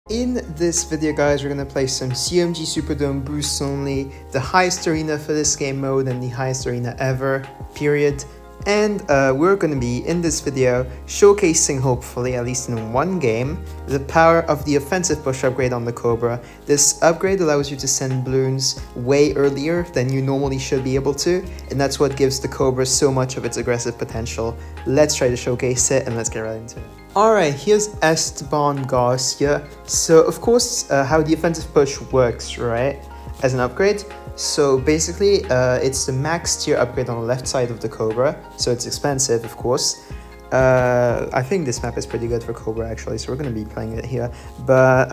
In this video, guys, we're gonna play some CMG Superdome boosts only, the highest arena for this game mode and the highest arena ever, period. And we're gonna be, in this video, showcasing, hopefully, at least in one game, the power of the offensive push upgrade on the Cobra. This upgrade allows you to send balloons way earlier than you normally should be able to, and that's what gives the Cobra so much of its aggressive potential. Let's try to showcase it, and let's get right into it. Alright, here's Esteban Garcia. So, of course, how the offensive push works, right, as an upgrade. So basically, it's the max tier upgrade on the left side of the Cobra, so it's expensive, of course. I think this map is pretty good for Cobra, actually, so we're going to be playing it here. But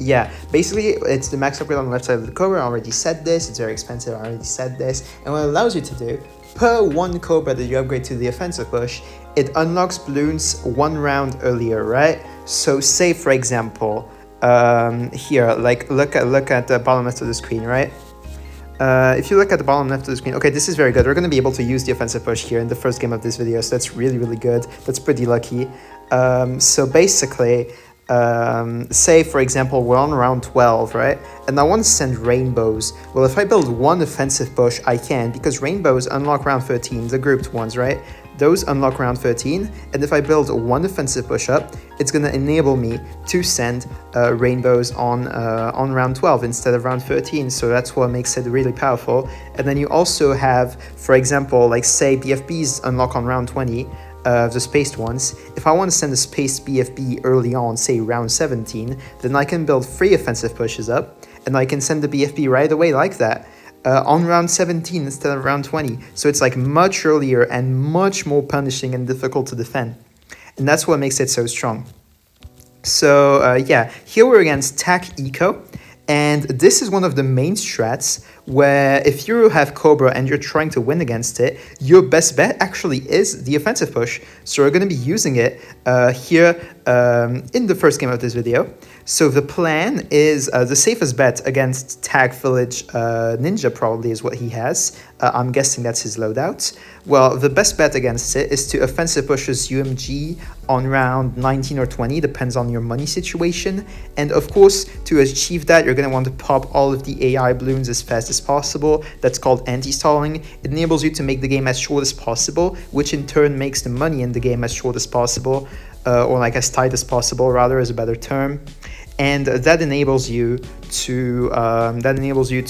yeah, basically, it's the max upgrade on the left side of the Cobra. I already said this, it's very expensive, I already said this. And what it allows you to do, per one Cobra that you upgrade to the offensive push, it unlocks balloons one round earlier, right? So say, for example, here, like, look at the bottom left of the screen, right? If you look at the bottom left of the screen, okay, this is very good. We're going to be able to use the offensive push here in the first game of this video, so that's really, really good. That's pretty lucky. So basically, say, for example, we're on round 12, right? And I want to send rainbows. Well, if I build one offensive push, I can, because rainbows unlock round 13, the grouped ones, right? Those unlock round 13, and if I build one offensive push up, it's going to enable me to send rainbows on round 12 instead of round 13, so that's what makes it really powerful. And then you also have, for example, like say BFBs unlock on round 20, the spaced ones. If I want to send a spaced BFB early on, say round 17, then I can build 3 offensive pushes up, and I can send the BFB right away like that. On round 17 instead of round 20. So it's like much earlier and much more punishing and difficult to defend. And that's what makes it so strong. So yeah, here we're against TAC Eco. And this is one of the main strats where if you have Cobra and you're trying to win against it, your best bet actually is the offensive push. So we're going to be using it here in the first game of this video. So the plan is the safest bet against Tag Village Ninja probably is what he has. I'm guessing that's his loadout. Well, the best bet against it is to offensive push his UMG on round 19 or 20, depends on your money situation. And of course, to achieve that, you're going to want to pop all of the AI balloons as fast as possible. That's called anti-stalling. It enables you to make the game as short as possible, which in turn makes the money in the game as short as possible, or like as tight as possible, rather, is a better term. And that enables you to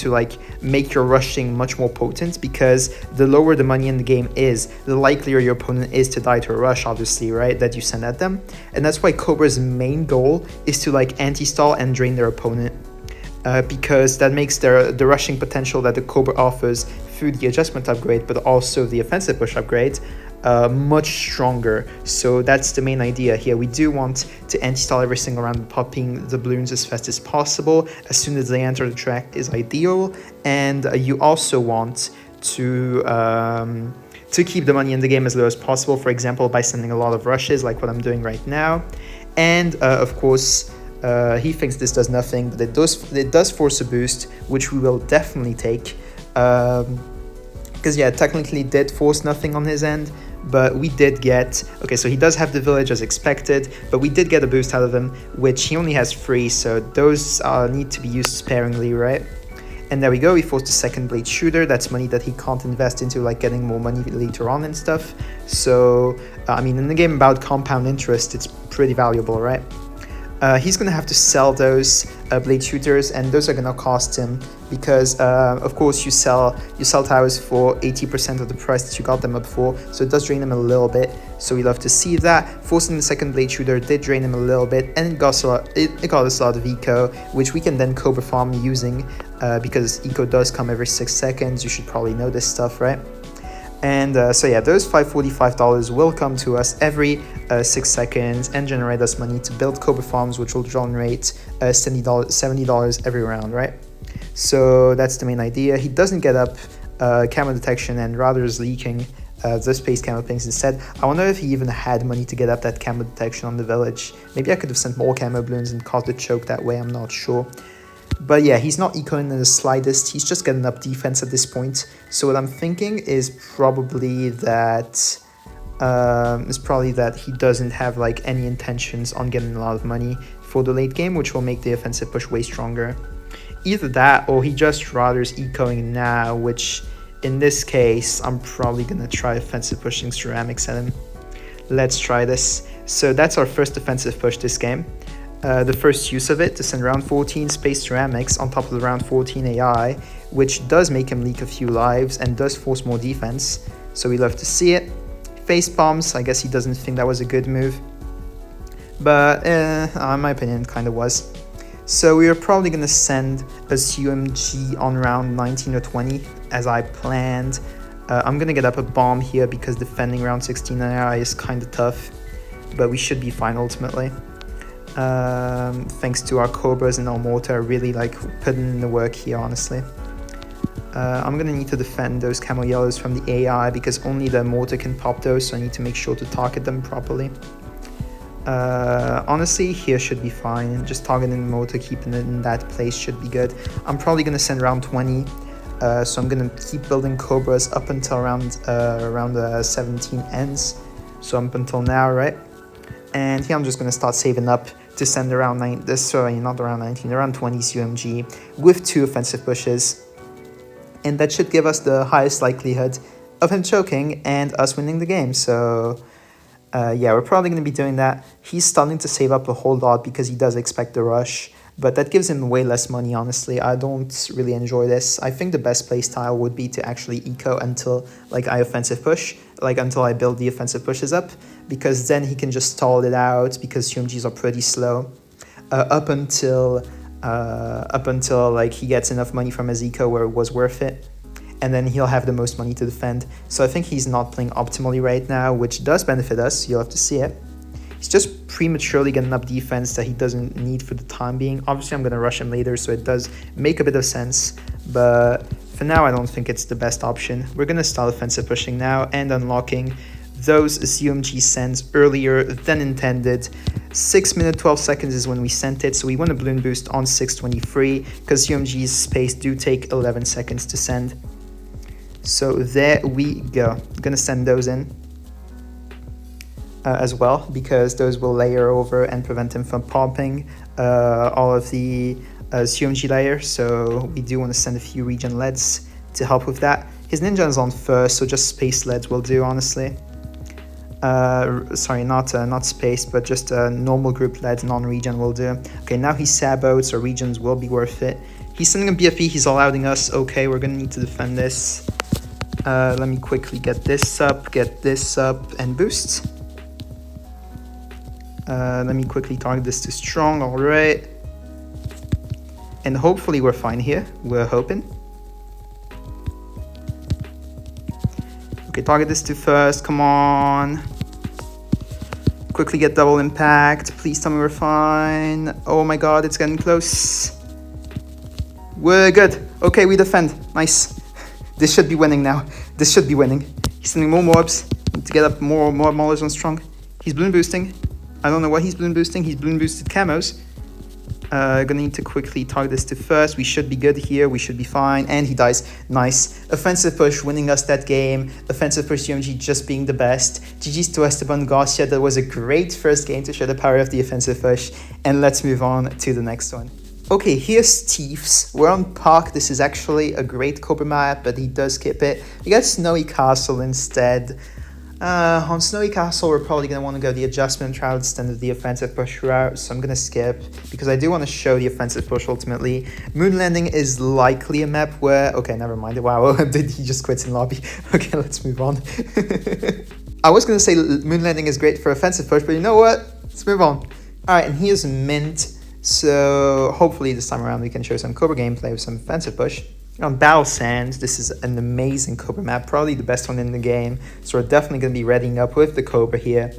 like make your rushing much more potent, because the lower the money in the game is, the likelier your opponent is to die to a rush, obviously, right, that you send at them. And that's why Cobra's main goal is to like anti-stall and drain their opponent, because that makes the rushing potential that the Cobra offers through the adjustment upgrade, but also the offensive push upgrade, much stronger. So that's the main idea here. We do want to anti-stall every single round, popping the balloons as fast as possible. As soon as they enter the track is ideal. And you also want to keep the money in the game as low as possible, for example, by sending a lot of rushes, like what I'm doing right now. And of course, he thinks this does nothing, but it does force a boost, which we will definitely take. Because yeah, technically did force nothing on his end, but we did get, okay, so he does have the village as expected, but we did get a boost out of him, which he only has 3, so those need to be used sparingly, right? And there we go, we forced a second blade shooter. That's money that he can't invest into like getting more money later on and stuff. So, I mean, in the game about compound interest, it's pretty valuable, right? He's going to have to sell those blade shooters, and those are going to cost him because, of course, you sell towers for 80% of the price that you got them up for, so it does drain him a little bit. So we love to see that. Forcing the second blade shooter did drain him a little bit, and it got us a lot of eco, which we can then Cobra farm using, because eco does come every 6 seconds. You should probably know this stuff, right? And so yeah, those $545 will come to us every 6 seconds and generate us money to build Cobra farms, which will generate $70 every round, right? So that's the main idea. He doesn't get up camo detection and rather is leaking the space camo things instead. I wonder if he even had money to get up that camo detection on the village. Maybe I could have sent more camo balloons and caused a choke that way, I'm not sure. But yeah, he's not ecoing in the slightest. He's just getting up defense at this point. So what I'm thinking is probably that is probably that he doesn't have like any intentions on getting a lot of money for the late game, which will make the offensive push way stronger. Either that, or he just rather is ecoing now, which in this case, I'm probably gonna try offensive pushing ceramics at him. Let's try this. So that's our first offensive push this game. The first use of it to send round 14 space ceramics on top of the round 14 AI, which does make him leak a few lives and does force more defense. So we love to see it. Face bombs, I guess he doesn't think that was a good move. But in my opinion, it kind of was. So we are probably going to send a CMG on round 19 or 20 as I planned. I'm going to get up a bomb here because defending round 16 AI is kind of tough. But we should be fine ultimately. Thanks to our Cobras and our mortar really like putting in the work here, honestly. I'm gonna need to defend those camo yellows from the AI because only the mortar can pop those, so I need to make sure to target them properly. Honestly, here should be fine. Just targeting the mortar, keeping it in that place should be good. I'm probably gonna send round 20, so I'm gonna keep building Cobras up until around 17 ends. So up until now, right? And here I'm just gonna start saving up to send around 20 CMG with 2 offensive pushes. And that should give us the highest likelihood of him choking and us winning the game. So yeah, we're probably going to be doing that. He's starting to save up a whole lot because he does expect the rush. But that gives him way less money, honestly. I don't really enjoy this. I think the best play style would be to actually eco until like I offensive push. Like until I build the offensive pushes up. Because then he can just stall it out because CMGs are pretty slow. Up until like he gets enough money from his eco where it was worth it, and then he'll have the most money to defend. So I think he's not playing optimally right now, which does benefit us. You'll have to see it. He's just prematurely getting up defense that he doesn't need for the time being. Obviously I'm going to rush him later, so it does make a bit of sense, but for now I don't think it's the best option. We're going to start offensive pushing now and unlocking those CMG sends earlier than intended. 6 minutes 12 seconds is when we sent it, so we want a balloon boost on 6:23 because CMG's space do take 11 seconds to send. So there we go. I'm gonna send those in as well because those will layer over and prevent him from popping all of the CMG layers. So we do want to send a few regen leads to help with that. His ninja is on first, so just space leads will do, honestly. Sorry, not space, but just normal group leads, non-regen will do. Okay, now he sabots, so regions will be worth it. He's sending a BFE, he's allowing us. Okay, we're gonna need to defend this. Let me quickly get this up, and boost. Let me quickly target this to strong, alright. And hopefully we're fine here, we're hoping. Okay, target this to first, come on. Quickly get double impact, please tell me we're fine. Oh my god, it's getting close. We're good. Okay, we defend, nice. This should be winning now, this should be winning. He's sending more mobs, need to get up more maulers on strong. He's balloon boosting, I don't know what he's balloon boosting, he's balloon boosted camos. Gonna need to quickly target this to first. We should be good here, we should be fine, and he dies. Nice. Offensive push winning us that game. Offensive push UMG just being the best. GG's to Esteban Garcia. That was a great first game to show the power of the offensive push. And let's move on to the next one. Okay, here's Thieves. We're on Park. This is actually a great Cobra map, but he does skip it. We got Snowy Castle instead. On Snowy Castle, we're probably going to want to go the adjustment route instead of the offensive push route, so I'm going to skip, because I do want to show the offensive push ultimately. Moon Landing is likely a map where... Okay, never mind. Wow, did he just quit in lobby? Okay, let's move on. I was going to say Moon Landing is great for offensive push, but you know what? Let's move on. Alright, and here's Mint, so hopefully this time around we can show some Cobra gameplay with some offensive push. On Battle Sands, this is an amazing Cobra map, probably the best one in the game, so we're definitely going to be readying up with the Cobra here.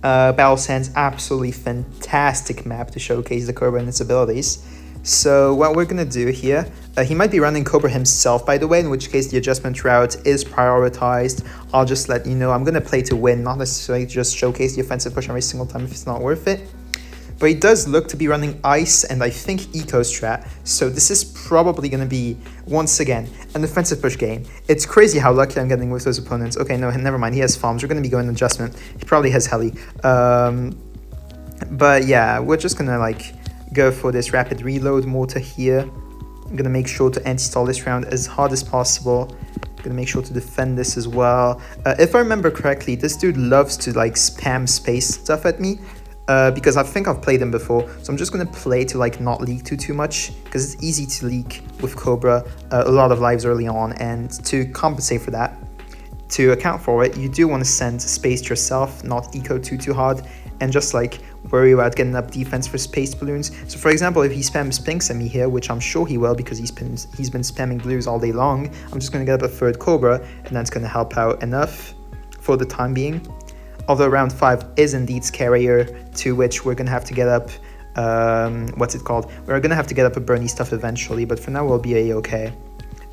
Battle Sands, absolutely fantastic map to showcase the Cobra and its abilities. So what we're going to do here, he might be running Cobra himself, by the way, in which case the adjustment route is prioritized. I'll just let you know, I'm going to play to win, not necessarily just showcase the offensive push every single time if it's not worth it. but he does look to be running Ice and I think Eco Strat, so this is probably going to be, once again, an offensive push game. It's crazy how lucky I'm getting with those opponents. Okay, no, never mind, he has farms, we're going to be going adjustment. He probably has heli. But yeah, we're just going to like go for this rapid reload mortar here. I'm going to make sure to anti-stall this round as hard as possible. Gonna make sure to defend this as well. If I remember correctly, this dude loves to like spam space stuff at me because I think I've played him before. So I'm just gonna play to like not leak too much because it's easy to leak with Cobra a lot of lives early on, and to compensate for that, to account for it, you do want to send space to yourself, not eco too hard, and just like worry about getting up defense for space balloons. So for example, if he spams pinks at me here, which I'm sure he will because he's been spamming blues all day long, I'm just going to get up a third Cobra, and that's going to help out enough for the time being. Although round 5 is indeed scarier, to which we're going to have to get up, what's it called? We're going to have to get up a Bernie stuff eventually, but for now we'll be a-okay.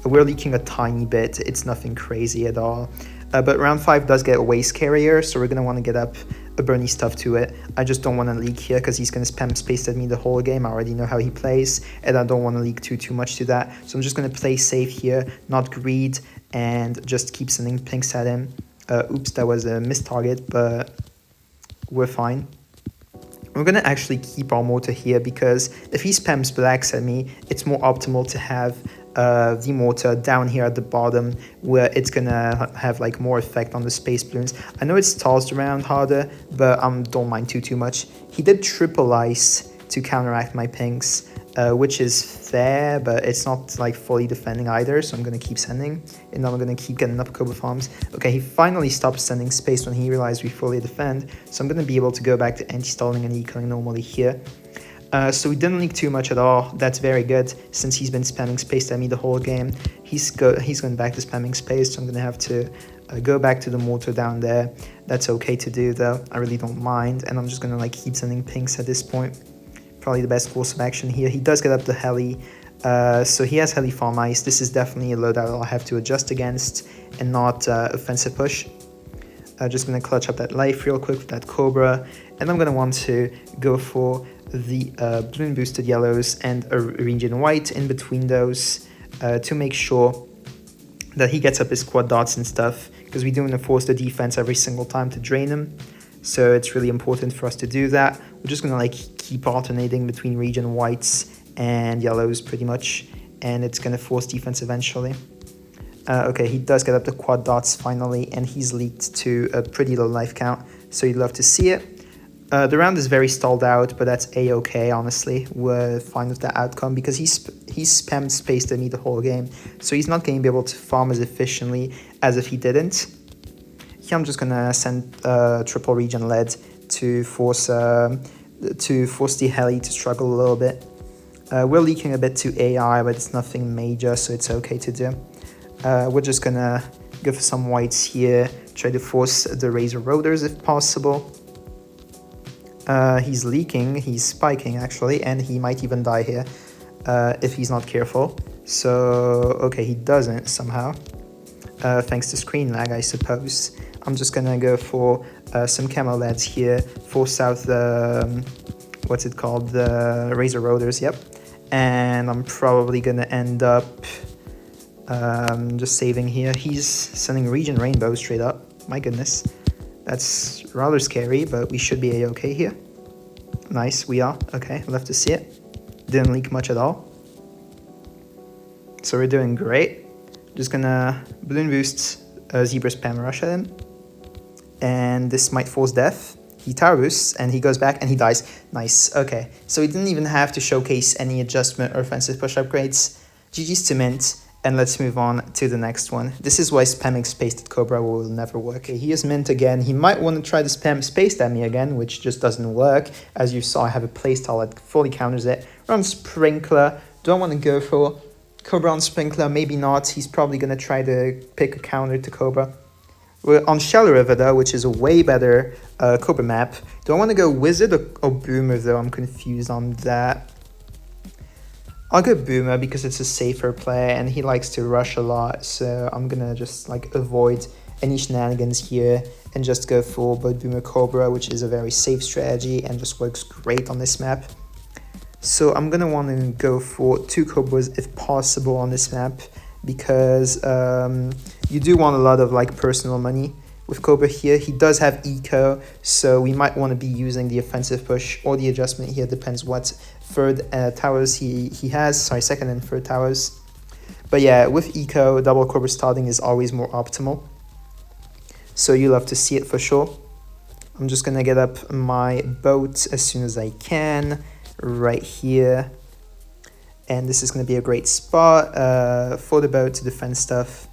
We're leaking a tiny bit, it's nothing crazy at all. But round 5 does get way scarier, so we're going to want to get up a Bernie stuff to it. I just don't want to leak here because he's going to spam space at me the whole game. I already know how he plays, and I don't want to leak too much to that. So I'm just going to play safe here, not greed, and just keep sending pinks at him. Oops, that was a missed target, but we're fine. We're going to actually keep our mortar here because if he spams blacks at me, it's more optimal to have the mortar down here at the bottom, where it's gonna have like more effect on the space balloons. I know it stalls around harder, but don't mind too much. He did triple ice to counteract my pinks, which is fair, but it's not like fully defending either, so I'm gonna keep sending, and then I'm gonna keep getting up Cobra farms. Okay, he finally stopped sending space when he realized we fully defend, so I'm gonna be able to go back to anti-stalling and ecoing normally here. So we didn't leak too much at all. That's very good, since he's been spamming space at me the whole game. He's going back to spamming space, so I'm going to have to go back to the mortar down there. That's okay to do though, I really don't mind, and I'm just going to like keep sending pinks at this point. Probably the best course of action here. He does get up the heli, so he has heli farm ice. This is definitely a loadout I'll have to adjust against, and not offensive push. Just going to clutch up that life real quick with that Cobra, and I'm going to want to go for the balloon boosted yellows and a region white in between those to make sure that he gets up his quad dots and stuff, because we do want to force the defense every single time to drain him, so it's really important for us to do that. We're just gonna like keep alternating between region whites and yellows pretty much, and it's gonna force defense eventually. Okay, he does get up the quad dots finally, and he's leaked to a pretty low life count, so you'd love to see it. The round is very stalled out, but that's a-okay, honestly. We're fine with that outcome because he's spammed space at me the whole game, so he's not going to be able to farm as efficiently as if he didn't. Here I'm just going to send triple region lead to force the heli to struggle a little bit. We're leaking a bit to AI, but it's nothing major, so it's okay to do. We're just going to go for some whites here, try to force the Razor Rotors if possible. He's leaking, he's spiking actually, and he might even die here if he's not careful. So, okay, he doesn't somehow, thanks to screen lag, I suppose. I'm just gonna go for some camo lads here, force out the, what's it called, the Razor Rotors, yep. And I'm probably gonna end up just saving here. He's sending Region Rainbow straight up, my goodness. That's rather scary, but we should be a-okay here. Nice, we are. Okay, love to see it. Didn't leak much at all. So we're doing great. Just gonna balloon boost Zebra Spam Rush at him. And this might force death. He tower boosts, and he goes back, and he dies. Nice, okay. So he didn't even have to showcase any adjustment or offensive push upgrades. GG's to Mint. And let's move on to the next one. This is why spamming space at Cobra will never work. He is mint again. He might want to try to spam space at me again, which just doesn't work. As you saw, I have a playstyle that fully counters it. We're on Sprinkler. Do I want to go for Cobra on Sprinkler? Maybe not. He's probably going to try to pick a counter to Cobra. We're on Shallow River though, which is a way better Cobra map. Do I want to go Wizard or Boomer though? I'm confused on that. I'll go Boomer because it's a safer play and he likes to rush a lot, so I'm gonna just like avoid any shenanigans here and just go for Boat Boomer Cobra, which is a very safe strategy and just works great on this map. So I'm gonna want to go for 2 Cobras if possible on this map, because you do want a lot of like personal money with Cobra here. He does have eco, so we might want to be using the offensive push or the adjustment here, depends what third towers he has, sorry, second and third towers. But yeah, with eco, double Cobra starting is always more optimal, so you love to see it for sure. I'm just gonna get up my boat as soon as I can right here, and this is going to be a great spot for the boat to defend stuff.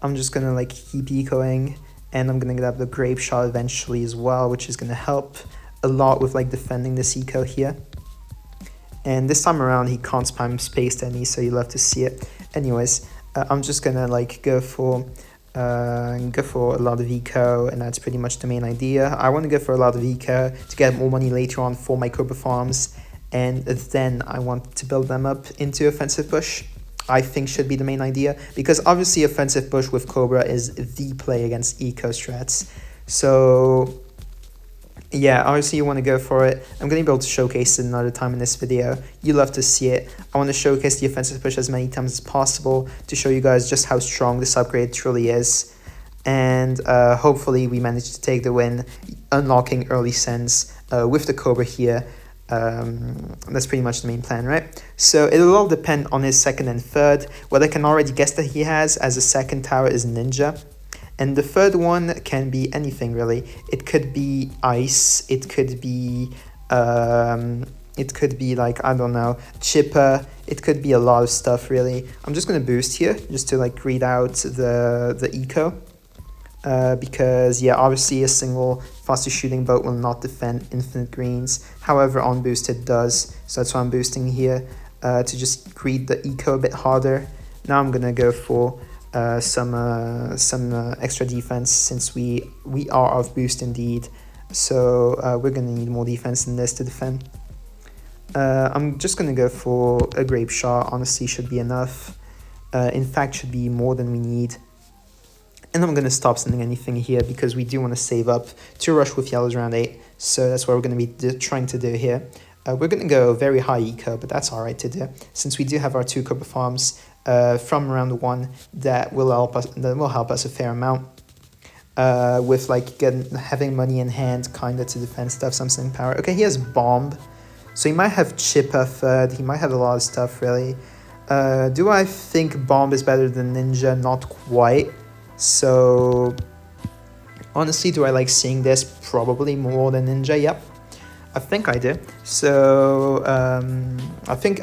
I'm just going to like keep ecoing, and I'm going to get up the grape shot eventually as well, which is going to help a lot with like defending this eco here. And this time around he can't spam space at me, so you love to see it. Anyways, I'm just going to like go for a lot of eco, and that's pretty much the main idea. I want to go for a lot of eco to get more money later on for my Cobra farms, and then I want to build them up into offensive push. I think should be the main idea, because obviously offensive push with Cobra is the play against eco strats. So yeah, obviously you want to go for it. I'm going to be able to showcase it another time in this video. You love to see it. I want to showcase the offensive push as many times as possible to show you guys just how strong this upgrade truly is. And hopefully we manage to take the win, unlocking early sends with the Cobra here. That's pretty much the main plan, right? So it'll all depend on his second and third. What I can already guess that he has as a second tower is Ninja. And the third one can be anything really. It could be ice, it could be like, I don't know, chipper, it could be a lot of stuff really. I'm just gonna boost here just to like read out the eco. Because yeah, obviously a single faster shooting boat will not defend infinite greens. However, on boost it does. So that's why I'm boosting here to just greet the eco a bit harder. Now I'm gonna go for some extra defense, since we are off boost indeed. So we're gonna need more defense than this to defend. I'm just gonna go for a grape shot. Honestly, should be enough. In fact, should be more than we need. And I'm going to stop sending anything here because we do want to save up to rush with yellows round 8. So that's what we're going to be trying to do here. We're going to go very high eco, but that's alright to do, since we do have our 2 Cobra farms from round 1 that will help us a fair amount. With like having money in hand kind of to defend stuff, something power. Okay, he has bomb, so he might have chipper third, he might have a lot of stuff really. Do I think bomb is better than ninja? Not quite. So honestly, do I like seeing this? Probably more than ninja. Yep, I think I do. So I think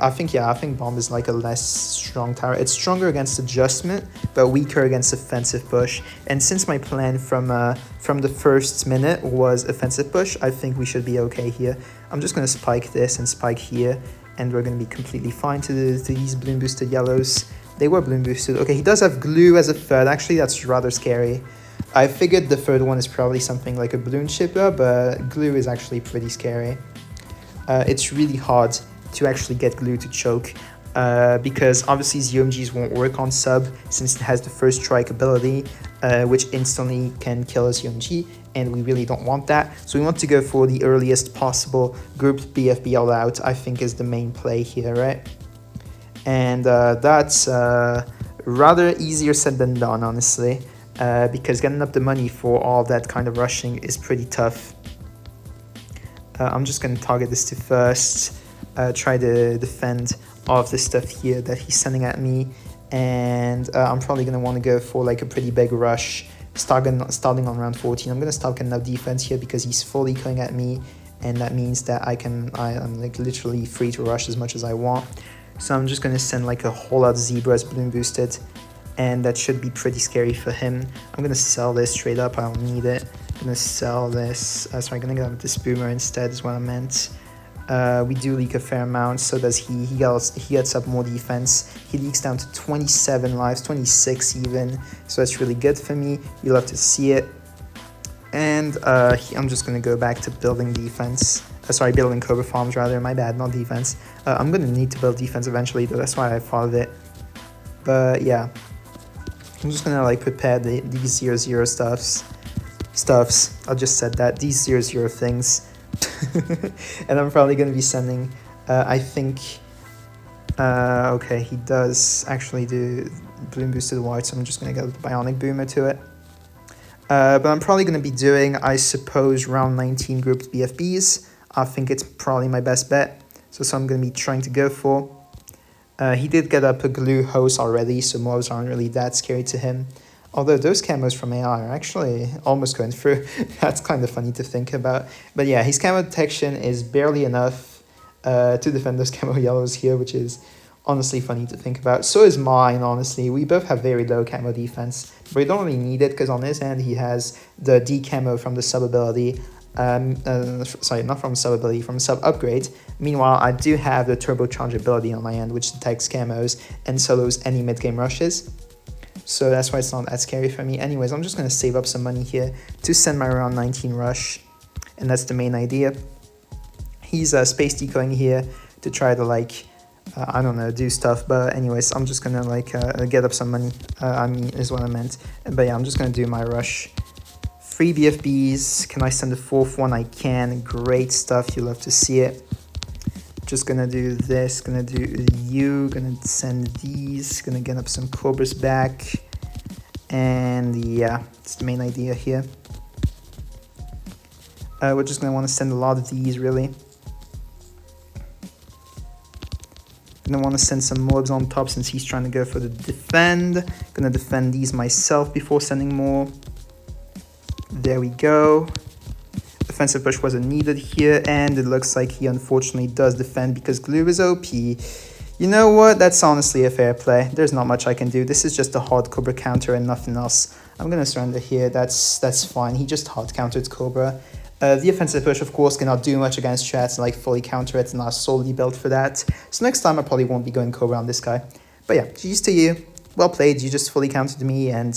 bomb is like a less strong tower. It's stronger against adjustment, but weaker against offensive push. And since my plan from the first minute was offensive push, I think we should be okay here. I'm just gonna spike this and spike here, and we're gonna be completely fine to these bloom boosted yellows. They were bloom boosted. Okay, he does have glue as a third. Actually, that's rather scary. I figured the third one is probably something like a balloon shipper, but glue is actually pretty scary. It's really hard to actually get glue to choke because obviously ZOMGs won't work on sub since it has the first strike ability, which instantly can kill a ZOMG, and we really don't want that. So we want to go for the earliest possible group BFB all out, I think is the main play here, right? And that's rather easier said than done, honestly, because getting up the money for all that kind of rushing is pretty tough. I'm just going to target this to first, try to defend all of this stuff here that he's sending at me, and I'm probably going to want to go for like a pretty big rush, starting on round 14. I'm going to start getting up defense here because he's fully coming at me, and that means that I'm like literally free to rush as much as I want. So I'm just going to send like a whole lot of zebras balloon boosted, and that should be pretty scary for him. I'm going to sell this straight up, I don't need it. I'm going to sell this, sorry, I'm going to get this boomer instead is what I meant. We do leak a fair amount, so does he. He gets up more defense. He leaks down to 27 lives, 26 even, so that's really good for me. You love to see it. And I'm just going to go back to building defense. Sorry, building Cobra farms rather, my bad, not defense. I'm going to need to build defense eventually, though, that's why I thought of it. But yeah, I'm just gonna like prepare these 0-0 stuffs. I just said that, these 0-0 things. And I'm probably gonna be sending, I think, okay, he does actually do Bloon Boost to the white, so I'm just gonna get the Bionic Boomer to it. But I'm probably gonna be doing, I suppose, round 19 grouped BFBs. I think it's probably my best bet. So I'm gonna be trying to go for. He did get up a glue hose already, so mobs aren't really that scary to him. Although those camos from AI are actually almost going through. That's kind of funny to think about. But yeah, his camo detection is barely enough to defend those camo yellows here, which is honestly funny to think about. So is mine, honestly. We both have very low camo defense, but we don't really need it because on his end he has the D camo from the sub ability. Sorry, not from sub ability, from sub upgrade. Meanwhile, I do have the turbocharge ability on my end, which detects camos and solos any mid-game rushes. So that's why it's not that scary for me. Anyways, I'm just going to save up some money here to send my round 19 rush. And that's the main idea. He's space decoying here to try to like, I don't know, do stuff. But anyways, I'm just going to like get up some money, I mean, is what I meant. But yeah, I'm just going to do my rush. 3 BFBs. Can I send the 4th one? I can. Great stuff. You love to see it. Just gonna do this, gonna do you, gonna send these, gonna get up some Cobras back. And yeah, it's the main idea here. We're just gonna want to send a lot of these, really. Gonna want to send some mobs on top since he's trying to go for the defend. Gonna defend these myself before sending more. There we go. Defensive push wasn't needed here, and it looks like he unfortunately does defend because glue is OP. You know what? That's honestly a fair play. There's not much I can do. This is just a hard Cobra counter and nothing else. I'm gonna surrender here. That's fine. He just hard countered Cobra. The offensive push, of course, cannot do much against strats and like fully counter it, and are solely built for that. So next time I probably won't be going Cobra on this guy. But yeah, GG's to you. Well played. You just fully countered me, and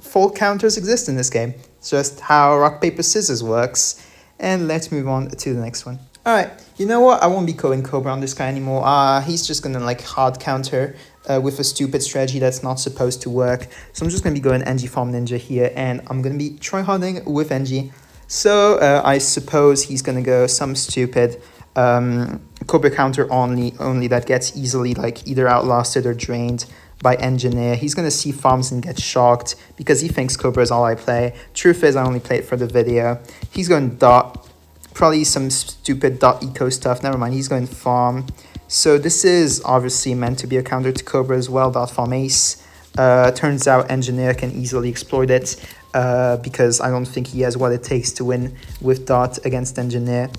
full counters exist in this game. It's just how rock, paper, scissors works. And let's move on to the next one. Alright, you know what? I won't be going Cobra on this guy anymore. He's just gonna like hard counter with a stupid strategy that's not supposed to work. So I'm just gonna be going NG Farm Ninja here, and I'm gonna be tryharding with NG. So I suppose he's gonna go some stupid Cobra counter only that gets easily like either outlasted or drained by Engineer. He's gonna see farms and get shocked because he thinks Cobra is all I play. Truth is, I only play it for the video. He's going dot, probably some stupid dot eco stuff. Never mind, he's going farm. So this is obviously meant to be a counter to Cobra as well. Dot farm ace. Turns out Engineer can easily exploit it because I don't think he has what it takes to win with dot against Engineer.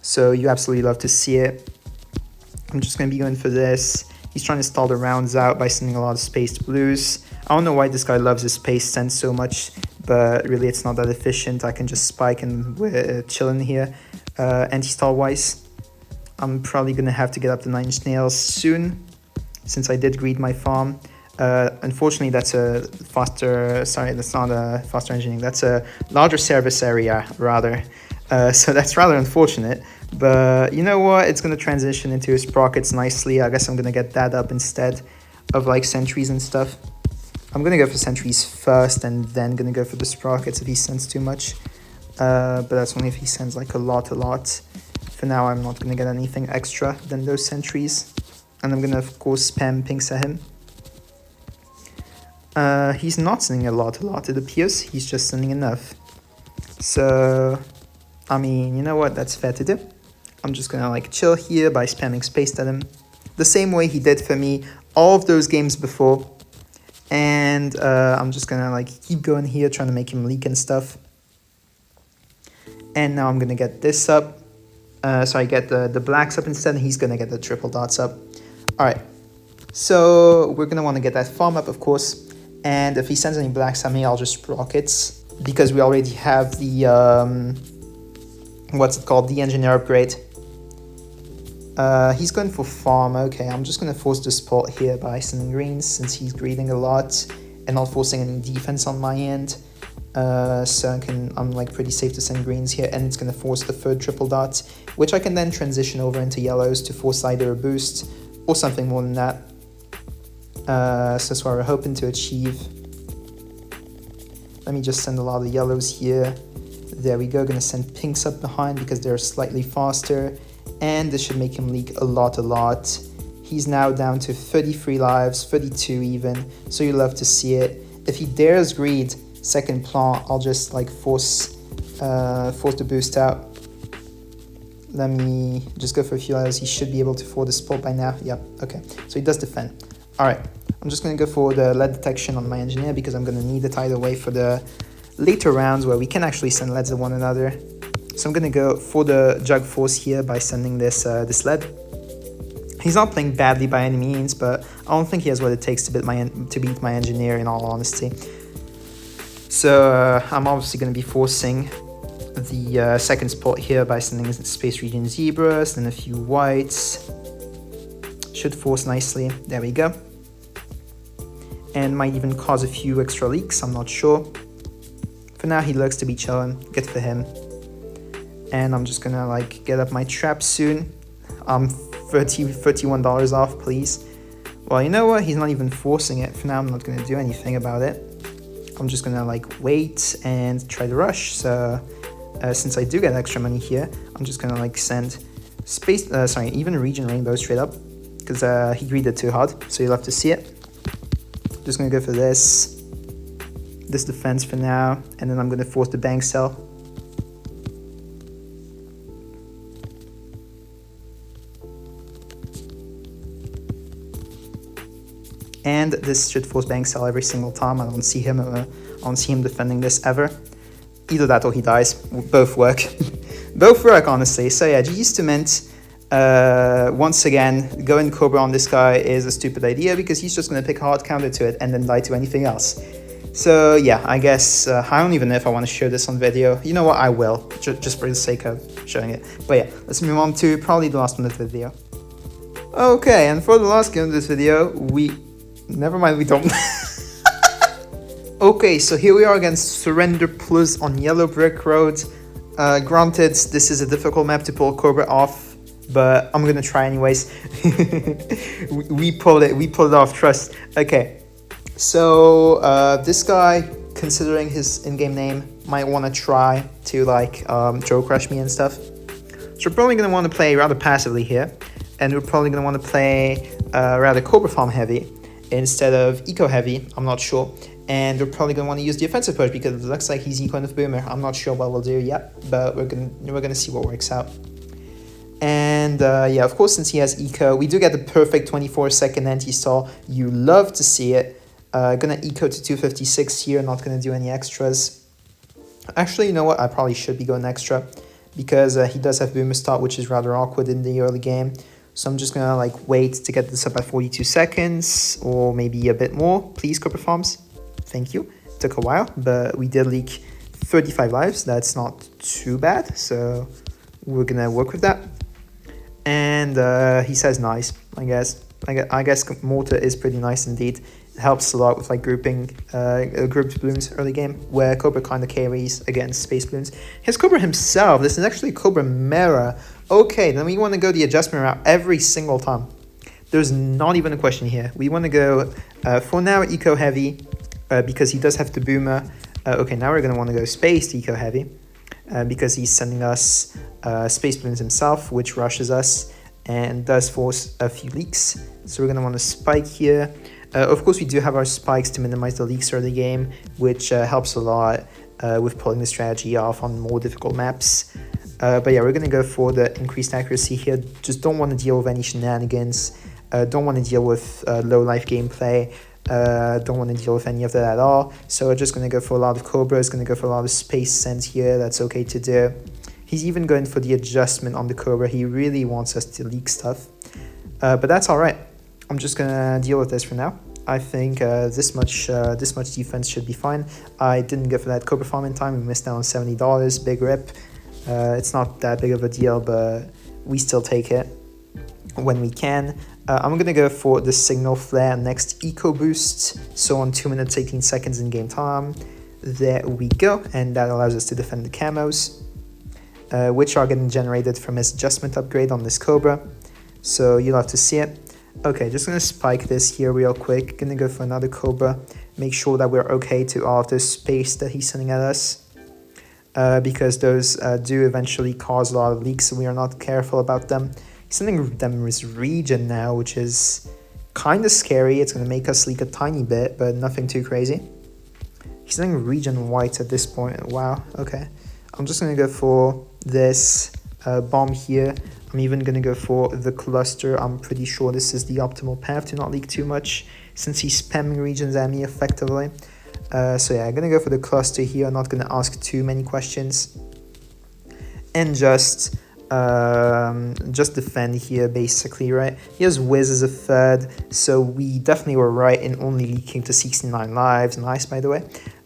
So you absolutely love to see it. I'm just gonna be going for this. He's trying to stall the rounds out by sending a lot of spaced blues. I don't know why this guy loves his space sense so much, but really it's not that efficient. I can just spike and chill in here. Anti-stall wise, I'm probably going to have to get up to 9-inch nails soon, since I did greed my farm. Unfortunately, that's a faster, sorry, that's not a faster engineering, that's a larger service area, rather. So that's rather unfortunate. But you know what? It's going to transition into his sprockets nicely. I guess I'm going to get that up instead of like sentries and stuff. I'm going to go for sentries first and then going to go for the sprockets if he sends too much. But that's only if he sends like a lot. For now, I'm not going to get anything extra than those sentries. And I'm going to, of course, spam pinks at him. He's not sending a lot, it appears. He's just sending enough. So, I mean, you know what? That's fair to do. I'm just gonna like chill here by spamming space at him. The same way he did for me all of those games before. And I'm just gonna like keep going here, trying to make him leak and stuff. And now I'm gonna get this up. So I get the blacks up instead, and he's gonna get the triple dots up. Alright. So we're gonna wanna get that farm up, of course. And if he sends any blacks at me, I'll just rockets. Because we already have the what's it called? The engineer upgrade. He's going for farm. Okay, I'm just going to force the spot here by sending greens since he's greeding a lot and not forcing any defense on my end. So I'm like pretty safe to send greens here, and it's going to force the third triple dot, which I can then transition over into yellows to force either a boost or something more than that. So that's what we're hoping to achieve. Let me just send a lot of yellows here. There we go. Gonna send pinks up behind because they're slightly faster. And this should make him leak a lot. He's now down to 33 lives, 32 even. So you love to see it. If he dares greed second plant, I'll just like force the boost out. Let me just go for a few lives. He should be able to afford the spot by now. Yep, okay. So he does defend. All right, I'm just gonna go for the lead detection on my engineer because I'm gonna need it either way for the later rounds where we can actually send leads at one another. So I'm gonna go for the jug force here by sending this lead. He's not playing badly by any means, but I don't think he has what it takes to beat my engineer in all honesty. So I'm obviously gonna be forcing the second spot here by sending Space Region Zebras, then a few whites. Should force nicely. There we go. And might even cause a few extra leaks, I'm not sure. For now, he looks to be chilling. Good for him. And I'm just gonna like get up my trap soon. I'm $31 off, please. Well, you know what? He's not even forcing it. For now, I'm not gonna do anything about it. I'm just gonna like wait and try to rush. So since I do get extra money here, I'm just gonna like send even Region Rainbow straight up. Because he greeded too hard, so you'll have to see it. Just gonna go for this defense for now, and then I'm gonna force the bank sell. And this should force bank sell every single time. I don't see him defending this ever. Either that or he dies. Both work. Both work, honestly. So yeah, GG's to Mint. Once again, going Cobra on this guy is a stupid idea because he's just going to pick a hard counter to it and then die to anything else. So yeah, I guess I don't even know if I want to show this on video. You know what, I will, just for the sake of showing it. But yeah, let's move on to probably the last one of the video. Okay, and for the last game of this video, we don't. Okay, so here we are against Surrender Plus on Yellow Brick Road. Granted, this is a difficult map to pull Cobra off, but I'm gonna try anyways. we pulled it off, trust. Okay, so this guy, considering his in-game name, might want to try to like Joe Crush me and stuff. So we're probably gonna want to play rather passively here, and we're probably gonna want to play rather Cobra Farm heavy instead of Eco heavy. I'm not sure. And we're probably gonna want to use the offensive push because it looks like he's ecoing with Boomer. I'm not sure what we'll do yet, but we're gonna see what works out. And yeah, of course, since he has eco, we do get the perfect 24-second anti-stall. You love to see it. Gonna eco to 256 here. Not gonna do any extras. Actually, you know what? I probably should be going extra because he does have Boomer start, which is rather awkward in the early game. So I'm just gonna like wait to get this up at 42 seconds or maybe a bit more. Please, Cobra Farms. Thank you. It took a while, but we did leak 35 lives. That's not too bad. So we're gonna work with that. And he says nice, I guess. I guess Mortar is pretty nice indeed. It helps a lot with like grouped Bloons early game, where Cobra kind of carries against Space Bloons. Here's Cobra himself. This is actually Cobra Mera. Okay, then we want to go the adjustment route every single time. There's not even a question here. We want to go, for now, Eco Heavy, because he does have the Boomer. Okay, now we're going to want to go Space Eco Heavy, because he's sending us Space Bloons himself, which rushes us and does force a few leaks. So we're going to want to spike here. Of course, we do have our spikes to minimize the leaks early game, which helps a lot with pulling the strategy off on more difficult maps. But yeah, we're going to go for the increased accuracy here. Just don't want to deal with any shenanigans. Don't want to deal with low life gameplay. Don't want to deal with any of that at all. So we're just going to go for a lot of Cobras, going to go for a lot of space sends here. That's okay to do. He's even going for the adjustment on the Cobra. He really wants us to leak stuff. But that's all right. I'm just going to deal with this for now. I think this much defense should be fine. I didn't go for that Cobra farm in time. We missed out on $70. Big rip. It's not that big of a deal, but we still take it when we can. I'm going to go for the Signal Flare next Eco Boost. So on 2 minutes, 18 seconds in game time. There we go. And that allows us to defend the camos, which are getting generated from his adjustment upgrade on this Cobra. So you'll have to see it. Okay, just gonna spike this here real quick. Gonna go for another Cobra. Make sure that we're okay to all of this space that he's sending at us. Because those do eventually cause a lot of leaks, so we are not careful about them. He's sending them this region now, which is kind of scary. It's gonna make us leak a tiny bit, but nothing too crazy. He's sending region white at this point. Wow, okay. I'm just gonna go for this bomb here. I'm even gonna go for the cluster. I'm pretty sure this is the optimal path to not leak too much, since he's spamming regions at me effectively. So yeah, I'm gonna go for the cluster here. I'm not gonna ask too many questions, and just defend here basically, right? He has Wiz as a third, so we definitely were right in only leaking to 69 lives. Nice, by the way.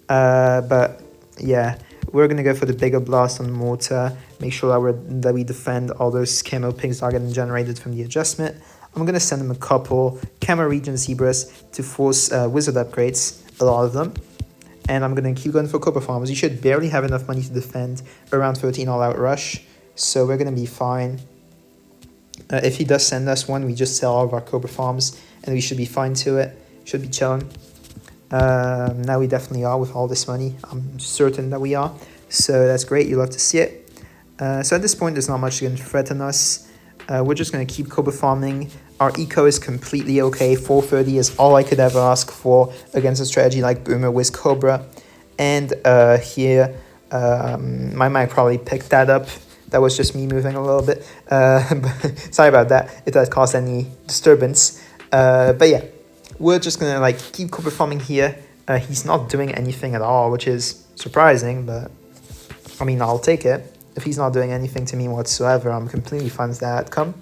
But yeah, we're gonna go for the bigger blast on mortar. Make sure that we defend all those camo pings that are getting generated from the adjustment. I'm gonna send them a couple camo region zebras to force wizard upgrades, a lot of them. And I'm gonna keep going for Cobra farms. You should barely have enough money to defend around 13 all-out rush, so we're gonna be fine. If he does send us one, we just sell all of our Cobra farms, and we should be fine to it. Should be chilling. Now we definitely are with all this money. I'm certain that we are. So that's great. You love to see it. So at this point, there's not much going to threaten us. We're just going to keep Cobra farming. Our eco is completely okay. 430 is all I could ever ask for against a strategy like Boomer with Cobra. And here, my mic probably picked that up. That was just me moving a little bit. Sorry about that, if that caused any disturbance. But yeah, we're just going to like keep Cobra farming here. He's not doing anything at all, which is surprising, but I mean, I'll take it. If he's not doing anything to me whatsoever, I'm completely fine with that outcome.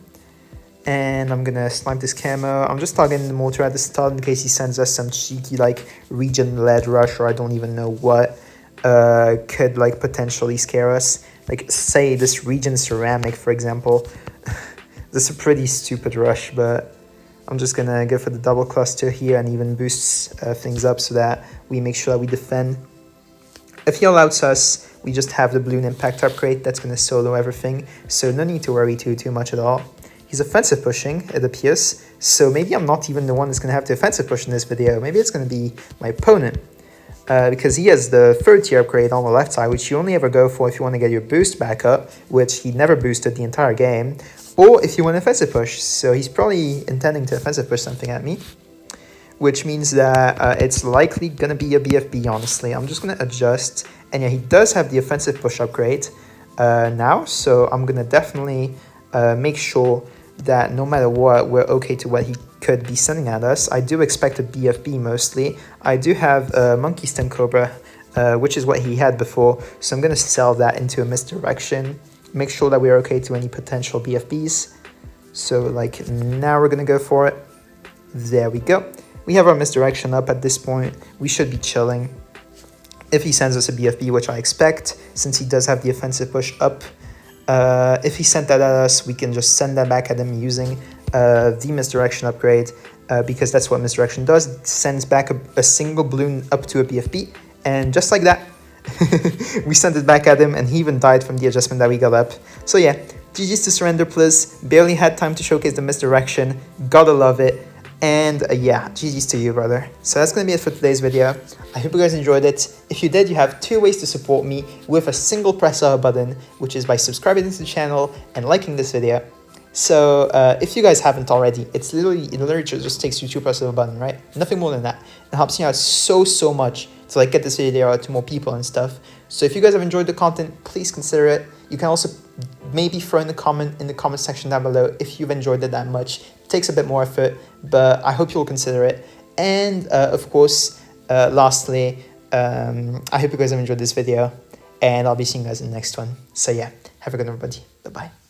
And I'm gonna snipe this camo. I'm just targeting the mortar at the start in case he sends us some cheeky like region-led rush, or I don't even know what could like potentially scare us. Like say this region ceramic, for example. This is a pretty stupid rush, but I'm just gonna go for the double cluster here and even boost things up so that we make sure that we defend. If he allows us, we just have the balloon impact upgrade that's gonna solo everything, so no need to worry too much at all. He's offensive pushing, it appears, so maybe I'm not even the one that's going to have to offensive push in this video. Maybe it's going to be my opponent, because he has the third tier upgrade on the left side, which you only ever go for if you want to get your boost back up, which he never boosted the entire game, or if you want offensive push. So he's probably intending to offensive push something at me, which means that it's likely going to be a BFB, honestly. I'm just going to adjust, and yeah, he does have the offensive push upgrade now, so I'm going to definitely make sure that no matter what, we're okay to what he could be sending at us. I do expect a BFB mostly. I do have a Monkey Stem Cobra, which is what he had before, so I'm going to sell that into a misdirection. Make sure that we're okay to any potential BFBs. So like now we're going to go for it. There we go. We have our misdirection up at this point. We should be chilling. If he sends us a BFB, which I expect, since he does have the offensive push up, if he sent that at us, we can just send that back at him using the misdirection upgrade, because that's what misdirection does. It sends back a single balloon up to a BFB, and just like that, we sent it back at him, and he even died from the adjustment that we got up. So yeah, GG's to Surrender Plus. Barely had time to showcase the misdirection. Gotta love it. And yeah, GG's to you, brother. So that's going to be it for today's video. I hope you guys enjoyed it. If you did, you have two ways to support me with a single press of a button, which is by subscribing to the channel and liking this video. So if you guys haven't already, it literally just takes you two presses of a button, right? Nothing more than that. It helps me out so much to like get this video out to more people and stuff. So if you guys have enjoyed the content, please consider it. You can also maybe throw in the comment section down below if you've enjoyed it that much. It takes a bit more effort, but I hope you'll consider it. And of course, lastly, I hope you guys have enjoyed this video, and I'll be seeing you guys in the next one. So yeah, have a good one, everybody. Bye-bye.